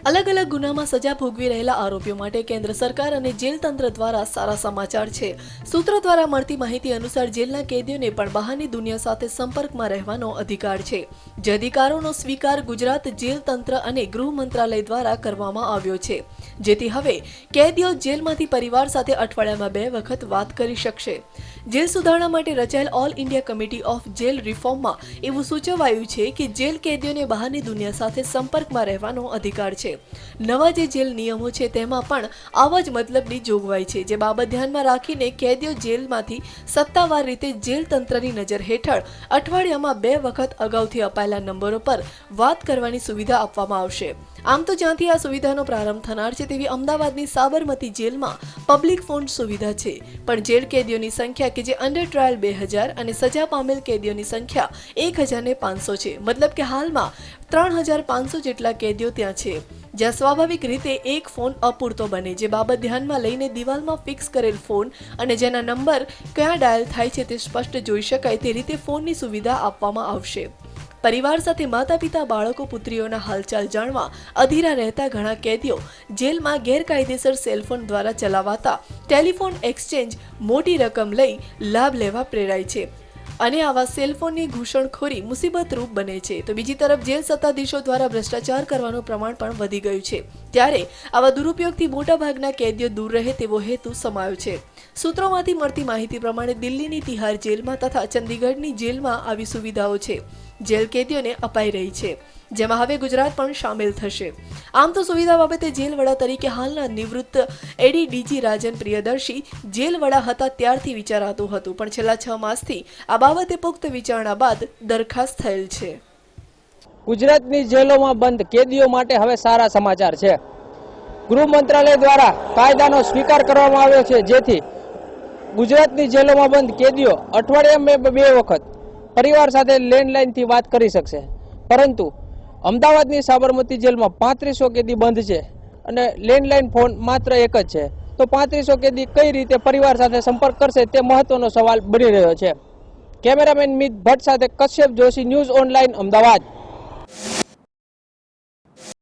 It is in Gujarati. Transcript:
અલગ અલગ ગુનામાં સજા ભોગવી રહેલા આરોપીઓ માટે કેન્દ્ર સરકાર અને જેલ તંત્ર દ્વારા સારા સમાચાર છે। સૂત્રો દ્વારા મળતી માહિતી અનુસાર જેલના કેદીઓને પણ બહારની દુનિયા સાથે સંપર્કમાં રહેવાનો અધિકાર છે, જે અધિકારોનો સ્વીકાર ગુજરાત જેલ તંત્ર અને ગૃહ મંત્રાલય દ્વારા કરવામાં આવ્યો છે, જેથી હવે કેદીઓ જેલમાંથી પરિવાર સાથે અઠવાડિયામાં 2 વખત વાત કરી શકશે। જેલ સુધારણા માટે રચાયેલ All India Committee of Jail રિફોર્મમાં એવું સૂચવાયું છે કે જેલ કેદીઓને બહારની દુનિયા સાથે સંપર્કમાં રહેવાનો અધિકાર છે। નવા જે જેલ નિયમો છે તેમાં પણ આવા જ મતલબની જોગવાઈ છે, જે બાબત ધ્યાનમાં રાખીને કેદીઓ જેલમાંથી સત્તાવાર રીતે જેલ તંત્રની નજર હેઠળ અઠવાડિયામાં 2 વખત અગાઉથી અપાયેલા નંબરો પર વાત કરવાની સુવિધા આપવામાં આવશે। આમ તો જ્યાંથી આ સુવિધાનો પ્રારંભ થનાર છે તેવી અમદાવાદની સાબરમતી જેલમાં પબ્લિક ફોન સુવિધા છે, પણ જેલ કેદીઓની સંખ્યા કે જે અંડર ટ્રાયલ 2000 અને સજા પામેલ કેદીઓની સંખ્યા 1500 છે, મતલબ કે હાલમાં 3500 જેટલા કેદીઓ ત્યાં છે, જ્યાં સ્વાભાવિક રીતે એક ફોન અપૂરતો બને, જે બાબત ધ્યાનમાં લઈને દિવાલમાં ફિક્સ કરેલ ફોન અને જેના નંબર ક્યાં ડાયલ થાય છે તે સ્પષ્ટ જોઈ શકાય તે રીતે ફોનની સુવિધા આપવામાં આવશે। પરિવાર સાથે માતા પિતા બાળકો પુત્રીઓના હાલચાલ જાણવા અધીરા રહેતા ઘણા કેદીઓ જેલમાં ગેરકાયદેસર સેલફોન દ્વારા ચલાવાતા ટેલિફોન એક્સચેન્જ મોટી રકમ લઈ લાભ લેવા પ્રેરાય છે અને આવા સેલફોનની ઘૂસણખોરી મુસીબતરૂપ બને છે। તો બીજી તરફ જેલ સત્તાધીશો દ્વારા ભ્રષ્ટાચાર કરવાનું પ્રમાણ પણ વધી ગયું છે, ત્યારે આવા દુરુપયોગથી મોટાભાગના કેદીઓ દૂર રહે તેવો હેતુ સમાયો છે। સૂત્રોમાંથી મળતી માહિતી પ્રમાણે દિલ્હીની તિહાર જેલમાં તથા ચંદીગઢની જેલમાં આવી સુવિધાઓ છે જેલ કેદીઓને અપાઈ રહી છે, જેમાં હવે ગુજરાત પણ સામેલ થશે। આમ તો સુવિધા બાબતે જેલ વડા તરીકે હાલના નિવૃત્ત એડીડીજી રાજન પ્રિયદર્શી જેલ વડા હતા ત્યારથી વિચારાતું હતું, પણ છેલ્લા 6 માસથી આ બાબતે પુખ્ત વિચારણા બાદ દરખાસ્ત થયેલ છે। ગુજરાતની જેલોમાં બંધ કેદીઓ માટે હવે સારા સમાચાર છે। ગૃહ મંત્રાલય દ્વારા કાયદાનો સ્વીકાર કરવામાં આવ્યો છે, જેથી ગુજરાતની જેલોમાં બંધ કેદીઓ અઠવાડિયામાં 2 વખત પરિવાર સાથે લેન્ડલાઇનથી વાત કરી શકશે, પરંતુ અમદાવાદની સાબરમતી જેલમાં 3500 કેદી બંધ છે અને લેન્ડલાઇન ફોન માત્ર એક જ છે, તો 3500 કેદી કઈ રીતે પરિવાર સાથે સંપર્ક કરશે તે મહત્વનો સવાલ બની રહ્યો છે। કેમેરામેન મિત ભટ્ટ સાથે કશ્યપ જોશી, ન્યૂઝ ઓનલાઈન, અમદાવાદ।